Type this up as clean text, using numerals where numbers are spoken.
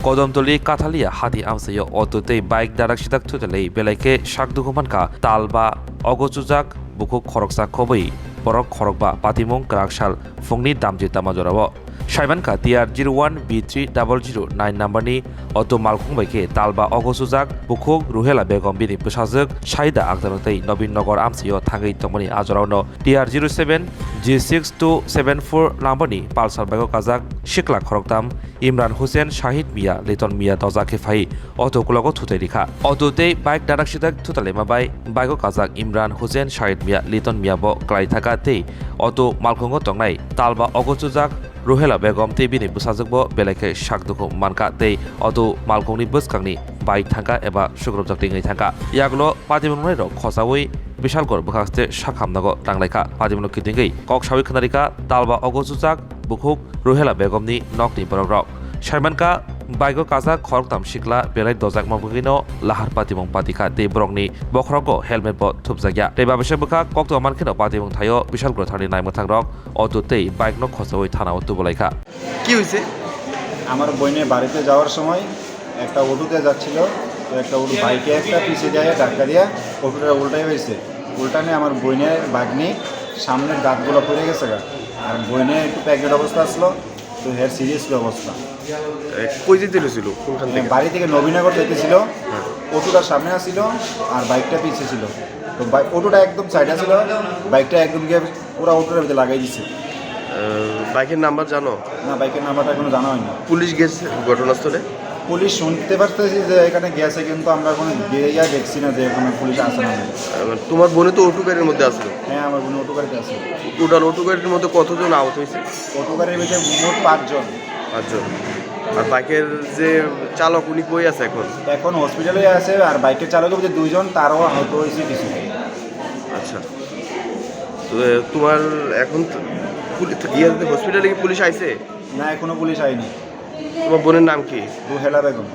Kodamtoli Katalia Hadi Amsayo Ototei Bike Darak Sidak Tutale Beleke Shakdukumanka Talba Ogozuzak Buku Koroksa Kobai Borok Korokba Patimung Krakshal Fungni Damji Tamajorabo Shaibanka TR01 B3009 numberni Auto Malkungbaike Talba Ogozuzak Buku Ruhela Begom Bini Pusazuk Shaida Agdanotei Nobin Nogor Amsayo Tangai Tomoni Azorano TR07 G6274 numberni Palsar Bego Kazak Shikla Koroktam Imran Hussein Shahid Mia Leton Mia Dozake Fai Auto Kulago Tuterika Autote Bike Darak Sidak Tutalema Bai Bago Kazak Imran Hussein Shahid Mia Leton Mia Bo Klaitaka Te Auto Malkongo Tongnai Talba Ogozuzak Ruhela Begom Te Bini Busazukbo Beleke Shakduku Manka Te Auto Malkongni Buskangni Bai Tanka Eba Shukrobjak Tingai Tanka Yaglo Patimunai Ro Khosawi Bishalgor Bukhaste Shakhamnago Tanglaika Patimuno Kitingai Kok Shawi Khanarika Talba Ogozuzak Bukhuk Ruhela Begomni Nokni Borogrok Shaimanka Baigo Kaza Khoroktam Shikla Belai Dozak Mabugino Lahar Patimong Patika De Brongni Bokhrogo Helmet Bo Thupzagya Deba Bishabuka Kokto Mankino Patimong Thayo Bishal Grothani Naimothangrok Ototei Bike No Khosawai Thana Otubolaika কি হইছে আমার বোনের বাড়িতে যাওয়ার সময় একটা অটোতে যাচ্ছিল তো একটা অটো বাইকে একটা পিছে যায় ধাক্কা দিয়া অটোটা উল্টাই হয়েছে উল্টানে আমার বোনের বাগনি সামনের দাঁতগুলো পড়ে গেছে আর বোনের একটু প্যাকেট অবস্থা আসলো তো হেয়ার সিরিয়াসলি অবস্থা কই যেতে ছিল কোনখান থেকে বাড়ি থেকে নবীনগর যেতেছিল অটোটা সামনে আসছিল আর বাইকটা পিছিয়ে ছিল তো অটোটা একদম সাইডে ছিল বাইকটা একদম গিয়ে পুরো অটোটার ভিতরে লাগাই দিচ্ছে বাইকের নাম্বার জানো না বাইকের নাম্বারটা এখনো জানা হয়নি পুলিশ গেছে ঘটনাস্থলে পুলিশ শুনতে পারতেছি যে এখানে গেছে কিন্তু আমরা কোনো গিয়ে দেখছি না যে এখানে পুলিশ আসে না তোমার বোনে তো অটো গাড়ির মধ্যে আসলো হ্যাঁ আমার বোন অটো গাড়িতে আছে টোটাল অটো গাড়ির মধ্যে কতজন আহত হয়েছে অটো গাড়ির ভিতরে মোট 5 জন আর বাইকের যে চালক উনি কই আছে এখন হসপিটালে আছে আর বাইকের চালকের ভিতরে 2 জন তারও আহত হয়েছে কিছু আচ্ছা তো তোমার এখন হসপিটালে কি পুলিশ আইছে না এখনো পুলিশ আইনি তোমার বোনের নাম কি রুহেলা বেগম